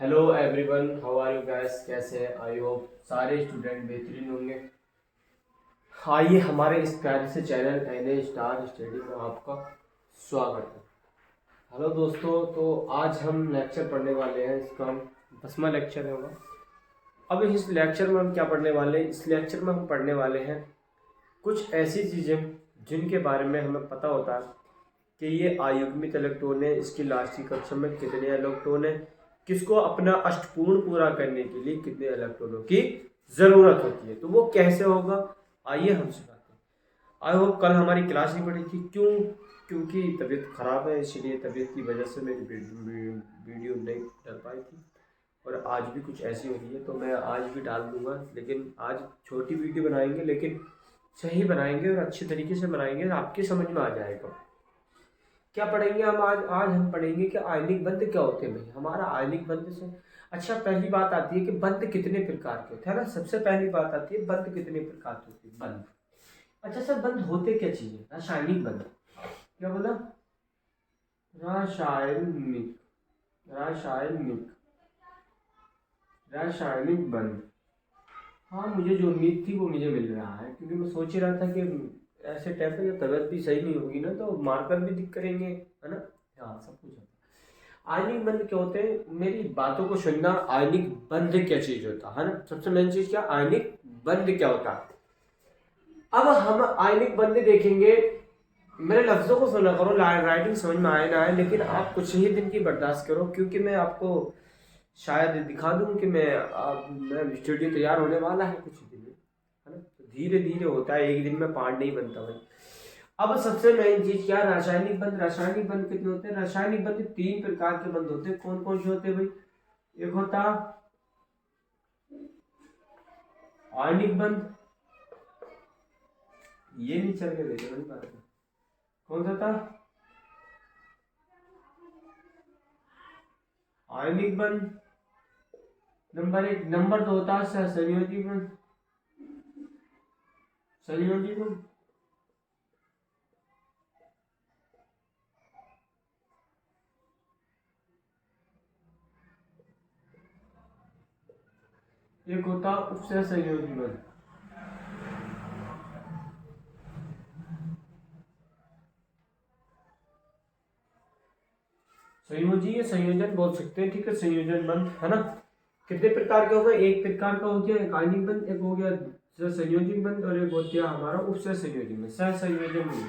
Hello everyone, how are you guys? कैसे हैं? I hope सारे स्टूडेंट बेहतरीन होंगे। आइए हमारे इस प्यारे से चैनल एन स्टार स्टडी में आपका स्वागत है। हेलो दोस्तों, तो आज हम लेक्चर पढ़ने वाले हैं। इसका 10वां लेक्चर होगा। अब इस लेक्चर में हम क्या पढ़ने वाले हैं? इस लेक्चर में हम पढ़ने वाले हैं कुछ ऐसी चीज़ें जिनके बारे में हमें पता होता है कि ये अयुग्मित इलेक्ट्रॉन है, इसकी लास्ट की कक्षा में कितने इलेक्ट्रॉन है, किसको अपना अष्टपूर्ण पूरा करने के लिए कितने इलेक्ट्रॉनों की जरूरत होती है, तो वो कैसे होगा आइए हम सिखाते हैं। आई होप कल हमारी क्लास नहीं पढ़ी थी, क्योंकि तबीयत खराब है, इसलिए तबीयत की वजह से मेरी वीडियो नहीं डल पाई थी। और आज भी कुछ ऐसी हो रही है, तो मैं आज भी डाल दूंगा, लेकिन आज छोटी वीडियो बनाएंगे, लेकिन सही बनाएंगे और अच्छे तरीके से बनाएंगे, आपके समझ में आ जाएगा। क्या पढ़ेंगे हम आज हम पढ़ेंगे कि आयनिक बंध क्या होते हैं। भाई हमारा आयनिक बंध से अच्छा पहली बात आती है कि बंध कितने प्रकार के होते हैं ना। सबसे पहली बात आती है बंध कितने प्रकार के होते हैं। बंध, अच्छा सर बंध होते क्या चीजें? रासायनिक बंध। क्या बोला? रासायनिक रासायनिक रासायनिक बंध। हाँ, मुझे जो उम्मीद थी वो मुझे मिल रहा है, क्योंकि मैं सोच ही रहा था कि ऐसे टाइप में जब तबीयत भी सही नहीं होगी ना तो मार्कर भी दिक करेंगे, है ना। हाँ, सब कुछ होता है। आयनिक बंध क्या होते हैं? मेरी बातों को सुनना। आयनिक बंध क्या चीज होता है ना, सबसे मेन चीज क्या, आयनिक बंध क्या होता है। अब हम आयनिक बंध देखेंगे। मेरे लफ्जों को सुना करो, राइटिंग समझ में आए ना आए, लेकिन आप कुछ ही दिन की बर्दाश्त करो, क्योंकि मैं आपको शायद दिखा दूं कि मैं स्टूडियो तैयार होने वाला है कुछ दिन में, है ना। तो धीरे धीरे होता है, एक दिन में पार्ट नहीं बनता भाई। अब सबसे मेन चीज क्या, रासायनिक बंध। रासायनिक बंध कितने होते हैं? रासायनिक बंध 3 प्रकार के बंध होते हैं। कौन कौन से होते हैं भाई? एक होता आणविक बंध, ये नहीं चल के देखो नहीं बात। कौन सा था? आणविक बंध नंबर 1। नंबर 2 होता है सहसंयोजी बंध। संयोजी बंध, एक होता उपसहसंयोजी बंध। संयोजी या संयोजन बोल सकते हैं, ठीक है। संयोजन बंध, है ना। कितने प्रकार के हो गए? एक प्रकार का हो गया एक आणविक बंध, एक हो गया सहसंयोजी बंध, और एक हो गया हमारा उपसहसंयोजी बंध, सहसंयोजन बंध,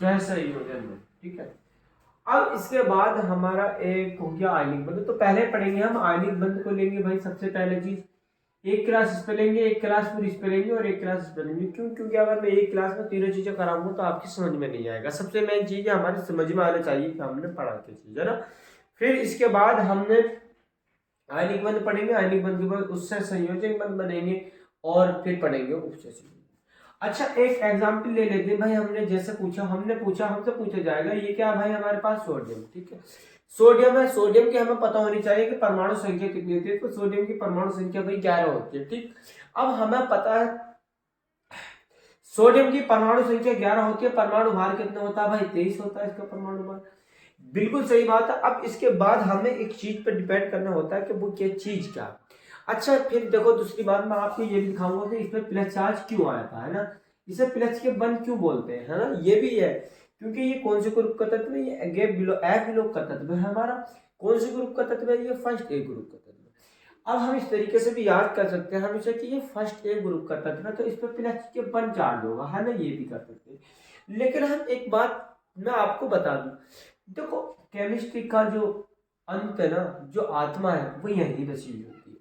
सहसंयोजन बंध, ठीक है। अब इसके बाद हमारा एक हो गया आयनिक बंध। तो पहले पढ़ेंगे हम आयनिक बंध को, लेंगे भाई सबसे पहले चीज, एक क्लास इस पे लेंगे, एक क्लास पूरी इस पे लेंगे, और एक क्लास इस पे लेंगे। क्यों? क्योंकि अगर मैं एक क्लास में तीनों चीजें कराऊंगा तो आपकी समझ में नहीं आएगा। सबसे मेन चीज है हमारी समझ में आना चाहिए कि हमने पढ़ा क्या चीज, है ना। फिर इसके बाद हमने आयनिक बंध पढ़ेंगे, आयनिक बंध के बाद उससे संयोजन बंध बनेंगे, और फिर पढ़ेंगे उपसे संयोजन। अच्छा, एक एग्जाम्पल ले लेते हैं भाई। हमने जैसे पूछा, हमसे पूछा जाएगा ये क्या भाई, हमारे पास सोडियम, ठीक है। सोडियम है, सोडियम की हमें पता होनी चाहिए कि परमाणु संख्या कितनी होती है। तो सोडियम की परमाणु संख्या भाई 11 होती है, ठीक। अब हमें पता है सोडियम की परमाणु संख्या 11 होती है, परमाणु भार कितना होता है भाई? 23 होता है इसका परमाणु भार। बिल्कुल सही बात है। अब इसके बाद हमें एक चीज पर डिपेंड करना होता है कि वो क्या चीज क्या। अच्छा, फिर देखो दूसरी बात मैं आपको ये भी दिखाऊंगा कि इसमें प्लस चार्ज क्यों आया था, है ना। इसे प्लस के बंध क्यों बोलते हैं, है ना, ये भी है। क्योंकि ये कौन से ग्रुप का तत्व है? ये गैप बिलो एफ ग्रुप का तत्व है हमारा। कौन से ग्रुप का तत्व है? ये फर्स्ट ए ग्रुप का तत्व है। अब हम इस तरीके से भी याद कर सकते हैं हमेशा कि ये फर्स्ट ए ग्रुप का तत्व है, तो इस पर प्लस के बंध चार्ज होगा, है ना, ये भी कर सकते हैं। लेकिन हम एक बात मैं आपको बता दूं, देखो केमिस्ट्री का जो अंत है ना, जो आत्मा है वो यही बसी हुई होती है,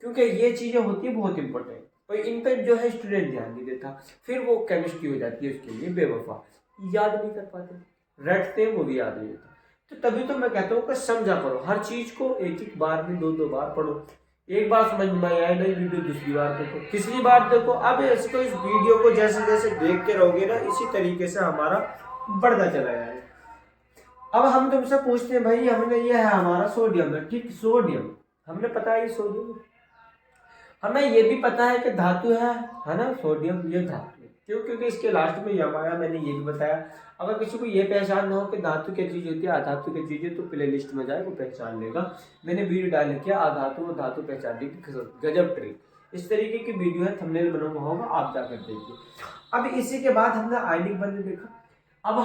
क्योंकि ये चीजें होती है बहुत इंपॉर्टेंट, और इन पर जो है स्टूडेंट ध्यान नहीं देता, फिर वो केमिस्ट्री हो जाती है उसके लिए बेवफा, याद नहीं कर पाते, रटते हैं वो भी याद नहीं होता। तो तभी तो मैं कहता हूँ कि समझा करो हर चीज को, एक एक बार में दो दो बार पढ़ो। एक बार समझ में आया नहीं वीडियो, दूसरी बार देखो, तीसरी बार देखो। अब इसको, इस वीडियो को जैसे जैसे देखते रहोगे ना, इसी तरीके से हमारा बढ़ता चला जाएगा। अब हम तुमसे पूछते हैं भाई, हमने ये है हमारा सोडियम है, ठीक। सोडियम हमने पता है ये सोडियम, हमें ये भी पता है कि धातु है ना, सोडियम ये धातु है। क्यों? क्योंकि इसके लास्ट में यम आया, मैंने ये भी बताया। अगर किसी को ये पहचान न हो कि धातु क्या चीज़ होती है, अधातु क्या चीज़ है, तो प्ले लिस्ट में जाए, वो पहचान लेगा। मैंने वीडियो डाल रखी है अधातु और धातु पहचानने की गजब ट्रिक, इस तरीके की वीडियो है, थंबनेल बना हुआ होगा, आप जाकर देखिए। अब इसी के बाद हमने आयनिक बंध देखा। अब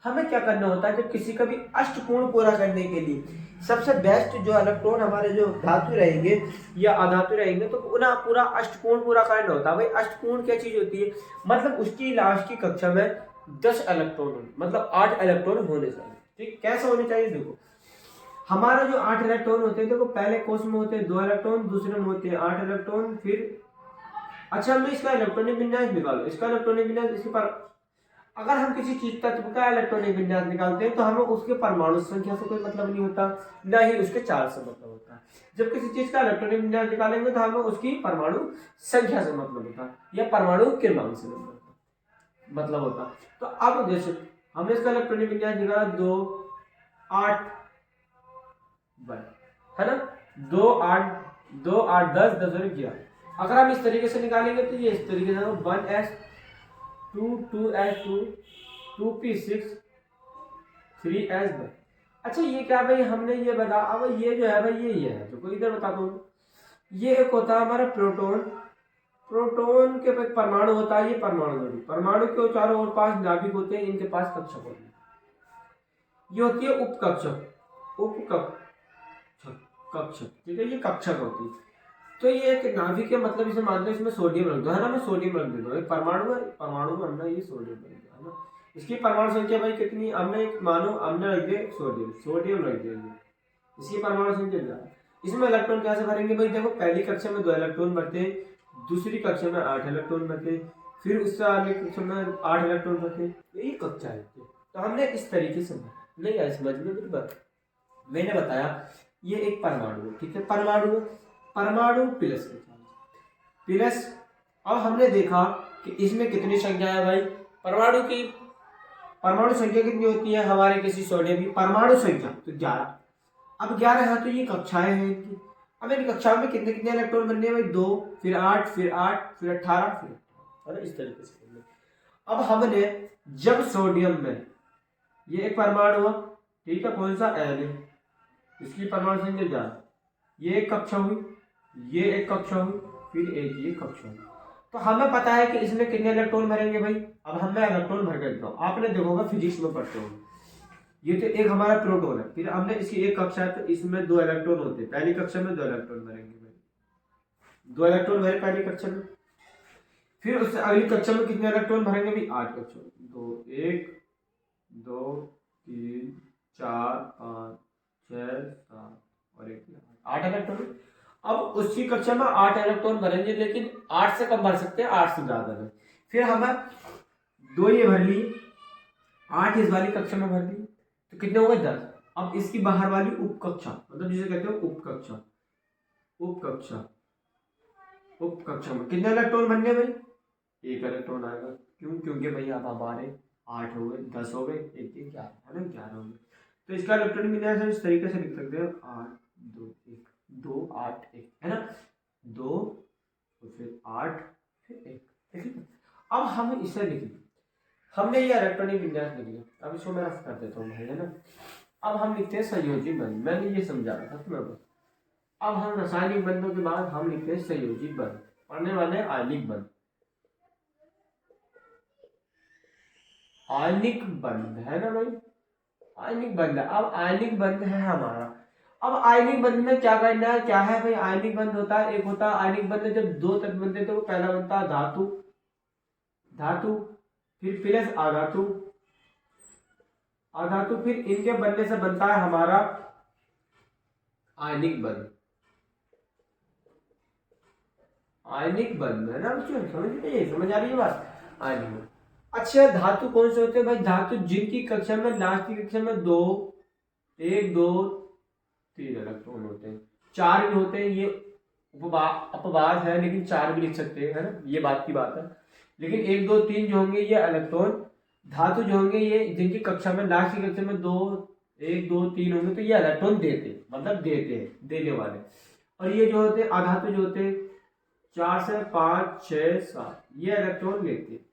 हमें क्या करना होता है, जब किसी का भी अष्टकोण पूरा करने के लिए सबसे बेस्ट जो इलेक्ट्रॉन हमारे जो धातु रहेंगे या अधातु रहेंगे, तो उन्हें पूरा अष्टकोण पूरा करना होता है। भाई अष्टकोण क्या चीज होती है, मतलब उसकी लास्ट की कक्षा में 10 इलेक्ट्रॉन, मतलब 8 इलेक्ट्रॉन होने चाहिए। ठीक, कैसे होने चाहिए? देखो, हमारा जो 8 इलेक्ट्रॉन होते हैं, देखो पहले कोष में होते हैं 2 इलेक्ट्रॉन, दूसरे में होते हैं 8 इलेक्ट्रॉन, फिर अच्छा हमने इसका इलेक्ट्रॉनिक विन्यास निकालो, इसका इलेक्ट्रॉनिक विन्यास इसके पर। अगर हम किसी चीज तत्व का इलेक्ट्रॉनिक विन्यास निकालते हैं तो हमें उसके परमाणु संख्या से कोई मतलब नहीं होता, न ही उसके चार्ज से मतलब होता है। जब किसी चीज का इलेक्ट्रॉनिक विन्यास निकालेंगे तो हमें उसकी परमाणु संख्या से मतलब होता है या परमाणु क्रमांक से मतलब होता। तो अब जैसे हमने इसका इलेक्ट्रॉनिक विन्यास निकाला 2 8 है ना, 2 8 2 8 10 10 और 11। अगर हम इस तरीके से निकालेंगे तो ये इस तरीके से 1s 2 2s2 2p6 3s। अच्छा ये क्या भाई, हमने ये बता, अब ये जो है भाई ये है, तो कोई इधर बताता हूँ, ये एक होता है हमारा प्रोटॉन, प्रोटॉन के पास परमाणु होता है, ये परमाणु जोड़ी, परमाणु के चारों ओर 5 नाभिक होते हैं, इनके पास कक्षक होते हैं, ये होती है उपकक्षक, कक्षक, ठीक है, ये कक्षक होती है। तो ये एक नाभिक है, मतलब इसे मान लो इसमें सोडियम रख दो, है ना, मैं सोडियम रख देता हूँ, एक परमाणु है, परमाणु में हमने ये सोडियम रख दिया, है ना। इसकी परमाणु संख्या भाई कितनी, हमने एक मानो हमने रख दिया सोडियम रख दिया, इसकी परमाणु संख्या क्या है। इसमें इलेक्ट्रॉन कैसे भरेंगे भाई, देखो पहली कक्षा में 2 इलेक्ट्रॉन भरते हैं, दूसरी कक्षा में 8 इलेक्ट्रॉन भरते हैं, फिर उससे अगली कक्षा में 8 इलेक्ट्रॉन भरते हैं, यही कक्षा है। तो हमने इस तरीके से नहीं आया समझ में मेरी बात, मैंने बताया ये एक परमाणु, ठीक है, परमाणु प्लस के प्लस। अब हमने देखा कि इसमें कितनी संख्या है भाई, परमाणु संख्या कितनी होती है हमारे किसी सोडियम की परमाणु संख्या, तो 11। अब 11 है तो ये कक्षाएं हैं इनकी। अब इन कक्षाओं में कितने कितने इलेक्ट्रॉन बनने हैं भाई, 2 फिर 8 फिर 8 फिर 18 फिर इस तरीके से। अब हमने जब सोडियम में ये एक परमाणु हुआ, ठीक है, कौन सा N है, इसकी परमाणु संख्या 11, ये एक कक्षा हुई, ये एक कक्षा हुई, फिर एक ये कक्षा हुई। तो हमें पता है कि इसमें कितने इलेक्ट्रॉन भरेंगे भाई। अब हम मैं इलेक्ट्रॉन भर के देता हूँ, आपने देखा होगा फिजिक्स में पढ़ते हो, ये तो एक हमारा प्रोटॉन है, फिर हमने इसकी एक कक्षा है तो इसमें 2 इलेक्ट्रॉन होते हैं, पहली कक्षा में 2 इलेक्ट्रॉन भरेंगे भाई, 2 इलेक्ट्रॉन भरे पहली कक्षा में, फिर उससे अगली कक्षा में कितने इलेक्ट्रॉन भरेंगे भाई, 8 कक्षा, 2 1 2 3 4 5 6 7 और 1 8 इलेक्ट्रॉन। अब उसी कक्षा में 8 इलेक्ट्रॉन भरेंगे, लेकिन 8 से कम भर सकते हैं, 8 से ज्यादा नहीं। फिर हमें 2 ये भर लिए, 8 इस वाली कक्षा में भर ली, तो कितने हो गए 10। अब इसकी बाहर वाली उपकक्षा, मतलब जिसे कहते हैं उपकक्षा में कितने इलेक्ट्रॉन बनने भाई, 1 इलेक्ट्रॉन आएगा। क्यों? क्योंकि भाई अब हमारे 8 हो गए, 10 हो गए, 1 11 है ना, 11 हो गए। तो इसका इलेक्ट्रॉनिक विन्यास इस तरीके से लिख सकते हैं 8 2 1 2 8 1, है ना, 2 फिर 8 फिर 1, ठीक है। अब हम इसे लिखेंगे, हमने ये इलेक्ट्रॉनिक विन्यास लिख लिया, अब इसको मैं रफ कर देता हूँ भाई, है ना। अब हम लिखते हैं संयोजी बंध, मैंने ये समझा रहा था तुम्हें बस। अब हम रासायनिक बंधों के बाद हम लिखते हैं संयोजी बंध, पढ़ने वाले आयनिक बंध, आयनिक बंध है ना भाई, आयनिक बंध। अब आयनिक बंध है हमारा, अब आयनिक बंध में क्या करना है, क्या है भाई, आयनिक बंध होता है, एक होता है आयनिक बंध जब 2 तत्व बनते हैं, तो पहला बनता है धातु, फिर प्लस अधातु, फिर इनके बनने से बनता है हमारा आयनिक बंध, है ना बच्चों, समझ आ रही है बात, आयनिक बंध। अच्छा धातु कौन से होते हैं भाई, धातु जिनकी कक्षा में लास्ट की कक्षा में 2 1 2 3 इलेक्ट्रॉन होते हैं, 4 भी होते हैं, ये अपवाद है, लेकिन 4 भी लिख सकते हैं, है ना, ये बात की बात है। लेकिन 1 2 3 जो होंगे ये इलेक्ट्रॉन धातु जो होंगे, ये जिनकी कक्षा में लास्ट की कक्षा में 2 1 2 3 होंगे, तो ये इलेक्ट्रॉन देते हैं, देने वाले। और ये जो होते हैं अधातु जो होते हैं 4 से 5 6 7, ये इलेक्ट्रॉन लेते हैं।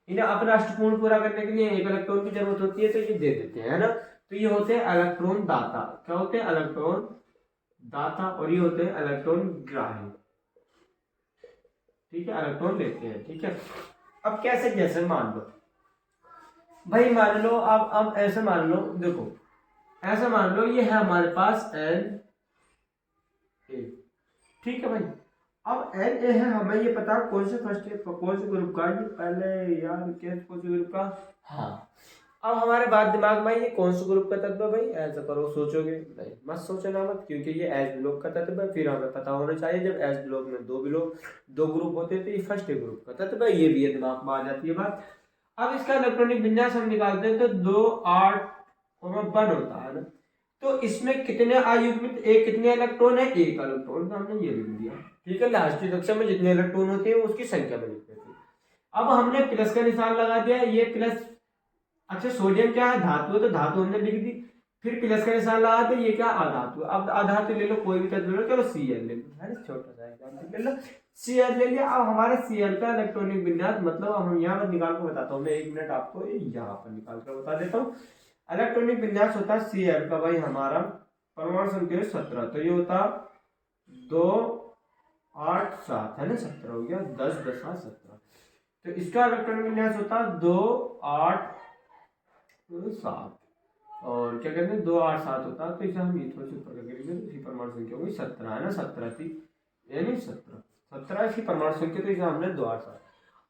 इन्हें अपना अष्टपूर्ण पूरा करने के लिए एक इलेक्ट्रॉन की जरूरत होती है, तो ये दे देते हैं, है ना। तो ये होते हैं इलेक्ट्रॉन दाता। क्या होते हैं? इलेक्ट्रॉन दाता। और ये होते हैं इलेक्ट्रॉन ग्राही। ठीक है, इलेक्ट्रॉन लेते हैं। ठीक है, अब कैसे? जैसे मान लो भाई, मान लो अब ऐसे मान लो, देखो ऐसा मान लो ये है हमारे पास एन ए। ठीक है भाई, अब एन ए है, हमें ये पता कौन से फर्स्ट कौन से ग्रुप का, ये पहले यार क्या कौन से ग्रुप का। हाँ, अब हमारे बाद दिमाग में ये कौन से ग्रुप का तत्व है भाई? ऐसा करो, सोचोगे नहीं, मत सोचना मत, क्योंकि ये एस ब्लॉक का तत्व है। फिर हमें पता होना चाहिए जब एस ब्लॉक में दो ग्रुप होते हैं तो ये फर्स्ट ग्रुप का तत्व है। ये भी है, दिमाग में आ जाती है बात। अब इसका इलेक्ट्रॉनिक विन्यास हम निकालते हैं तो 2 8 1 होता है ना। तो इसमें कितने अयुग्मित, एक कितने इलेक्ट्रॉन है? एक इलेक्ट्रॉन। तो हमने ये लिख दिया। ठीक है, लास्ट की कक्षा में जितने इलेक्ट्रॉन होते हैं उसकी संख्या में लिखते थे। अब हमने प्लस का निशान लगा दिया, ये प्लस। अच्छा, सोडियम क्या है? धातु है, तो धातु हमने लिख दी। फिर प्लस का निशान लगा दिया, ये क्या? अधातु। अब अधातु ले लो, कोई भी तत्व ले लो, चलो Cl ले लो, है ना, छोटा सा एग्जांपल ले लो, Cl ले लिया। अब हमारे Cl का इलेक्ट्रॉनिक विन्यास, मतलब अब हम यहाँ पर निकाल कर बताता हूँ मैं, 1 मिनट आपको यहाँ पर निकाल कर बता देता हूँ। इलेक्ट्रॉनिक विन्यास होता है Cl का भाई हमारा परमाणु संख्या 17, तो ये होता 2 8 7, है ना, 17 हो गया, 10 10 17। तो इसका इलेक्ट्रॉनिक विन्यास होता है 2 8 7, और क्या कहते हैं 2 8 7 होता है। तो इसे हम ये थोड़ा सा ऊपर करेंगे तो इसकी परमाणु संख्या होगी 17, है ना, 17 थी, यानी 17 इसकी परमाणु संख्या। तो इसे हमने 2 8 7।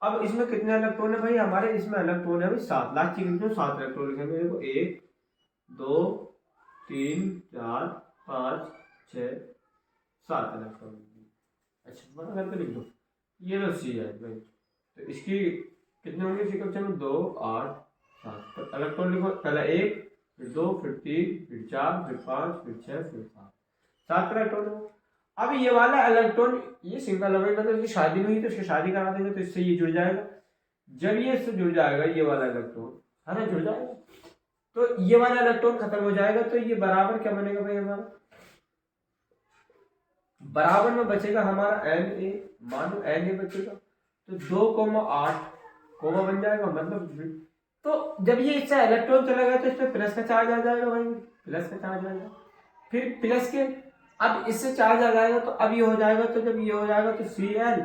अब इसमें कितने इलेक्ट्रॉन है भाई? हमारे इसमें इलेक्ट्रॉन है भाई 7। लास्ट की 7 इलेक्ट्रॉन लिखेंगे, देखो 1 2 3 4 5 6 7 इलेक्ट्रॉन। अच्छा, बड़ा करके लिख दो, ये लो सी है भाई। तो इसकी कितने होंगे इसी कक्षा में? 2 8 7। तो इलेक्ट्रॉन लिखो, पहले 1, फिर 2, फिर 3, फिर 4, फिर 5, फिर 6, फिर 7 इलेक्ट्रॉन हो। अब ये वाला इलेक्ट्रॉन, ये सिंगल है, मतलब इसकी शादी नहीं हुई तो इसकी शादी करा देंगे, तो इससे ये जुड़ जाएगा। जब ये इससे जुड़ जाएगा, ये वाला इलेक्ट्रॉन, है ना, जुड़ जाएगा, तो ये वाला इलेक्ट्रॉन खत्म हो जाएगा। तो ये बराबर क्या बनेगा भाई? हमारा बराबर में बचेगा हमारा Na। मान लो Na बचेगा, तो 2 8 कोमा बन जाएगा, मतलब। तो जब ये इससे इलेक्ट्रॉन चला गया तो इसमें प्लस का चार्ज आ जाएगा भाई, प्लस का चार्ज आ जाएगा। फिर प्लस के, अब इससे चार्ज आ जाएगा, तो अब ये हो जाएगा। तो जब ये हो जाएगा तो Cl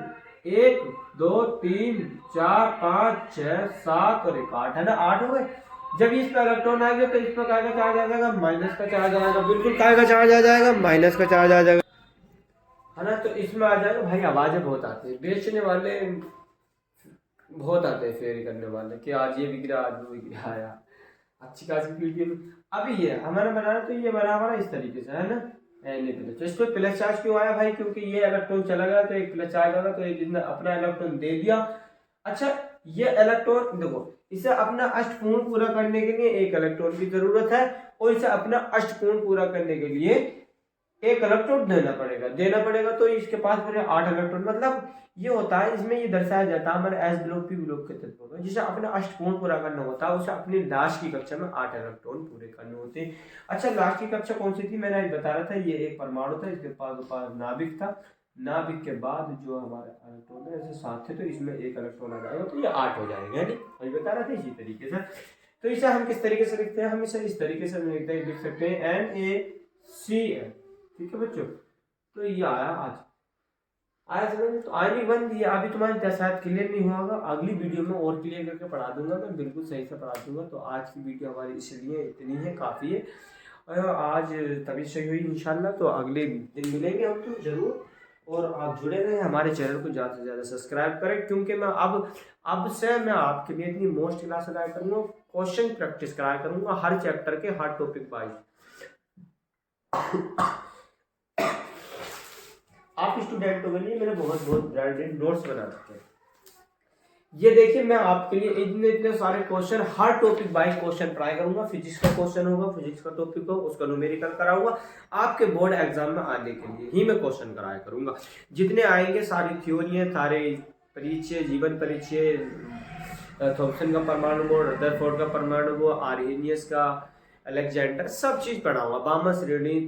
1 2 3 4 5 6 7 और 1 8, है ना, 8 हो गए। जब इस पर इलेक्ट्रॉन आएगा तो इस पर काय का चार्ज आ जाएगा? माइनस का चार्ज आ जाएगा। बिल्कुल, काय का चार्ज आ जाएगा? माइनस का चार्ज आ जाएगा, है ना। तो इसमें आ जाएगा भाई, आवाजें बहुत आती है, बेचने वाले बहुत आते हैं, फेयर करने वाले, कि आज ये बिक रहा, आज वो बिक रहा आया, अच्छी खासी वीडियो में। अभी ये हमारा बनाना, तो ये बना हमारा इस तरीके से, है ना, तो इस पर प्लस चार्ज क्यों आया भाई? क्योंकि ये इलेक्ट्रॉन चला गया तो एक प्लस चार्ज आगा, तो एक इसने अपना इलेक्ट्रॉन दे दिया। अच्छा, ये इलेक्ट्रॉन देखो, इसे अपना अष्टपूर्ण पूरा करने के लिए एक इलेक्ट्रॉन की जरूरत है, और इसे अपना अष्टपूर्ण पूरा करने के लिए एक इलेक्ट्रॉन देना पड़ेगा। तो इसके पास मेरे 8 इलेक्ट्रॉन, मतलब ये होता है, इसमें ये दर्शाया जाता है हमारे एस ब्लॉक पी ब्लॉक के तत्वों में, जिसे अपने अष्टपूर्ण पूरा करना होता है, उसे अपनी लास्ट की कक्षा में 8 इलेक्ट्रॉन पूरे करने होते हैं। अच्छा, लास्ट की कक्षा कौन सी थी? मैंने बता रहा था, ये एक परमाणु था, इसके पास नाभिक था, नाभिक के बाद जो हमारे इलेक्ट्रॉन है ऐसे 7 थे, तो इसमें एक इलेक्ट्रॉन आ जाएगा, तो ये 8 हो जाएंगे, अभी बता रहा था इसी तरीके से। तो इसे हम किस तरीके से लिखते हैं? हम इसे इस तरीके से लिख सकते हैं NaCl। ठीक है बच्चों, तो ये आया समझ में? तो आयनिक बंद ये अभी तुम्हारे शायद क्लियर नहीं हुआ होगा, अगली वीडियो में और क्लियर करके पढ़ा दूंगा मैं, बिल्कुल सही से पढ़ा दूंगा। तो आज की वीडियो हमारी इसलिए इतनी है, काफ़ी है, और आज तभी सही हुई इंशाल्लाह। तो अगले दिन मिलेंगे हम तो जरूर, और आप जुड़े रहें हमारे चैनल को, ज़्यादा से ज़्यादा सब्सक्राइब करें, क्योंकि मैं अब से मैं आपके लिए इतनी मोस्ट क्लास अदा करूँगा, क्वेश्चन प्रैक्टिस कराया करूँगा हर चैप्टर के, हर टॉपिक वाइज। आप स्टूडेंटों के लिए मैंने बहुत ब्रांडेड नोट्स बना रखे हैं। ये देखिए, मैं आपके लिए इतने सारे question, her topic by question try करूंगा। फिजिक्स का क्वेश्चन होगा, फिजिक्स का टॉपिक हो, उसका न्यूमेरिकल कराऊंगा, आपके बोर्ड एग्जाम में आने के लिए ही मैं क्वेश्चन कराया करूंगा। जितने आएंगे सारी थ्योरियाँ, सारे परिचय, जीवन परिचय, थॉमसन का परमाणु बोर्ड, रदरफोर्ड का परमाणु बोर्ड, आर्हेनियस का, अलेक्जेंडर, सब चीज़ पढ़ाऊंगा, बामा श्रेणी,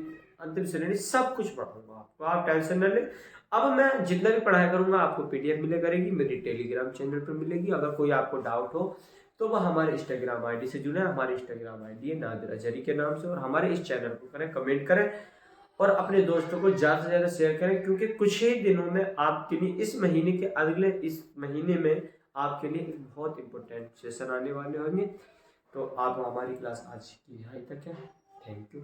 अंतिम श्रेणी, सब कुछ पढ़ाऊंगा आपको, आप टेंशन न लें। अब मैं जितना भी पढ़ाई करूंगा आपको PDF मिले करेगी, मेरी टेलीग्राम चैनल पर मिलेगी। अगर कोई आपको डाउट हो तो वह हमारे इंस्टाग्राम आईडी से जुड़े। हमारे इंस्टाग्राम आईडी है नादिर अजहरी के नाम से। और हमारे इस चैनल को करें, कमेंट करें और अपने दोस्तों को ज़्यादा से ज़्यादा शेयर करें, क्योंकि कुछ ही दिनों में आपके लिए इस महीने में आपके लिए एक बहुत इंपॉर्टेंट सेशन आने वाले होंगे। तो आप हमारी क्लास आज की यहाँ तक है। Thank you.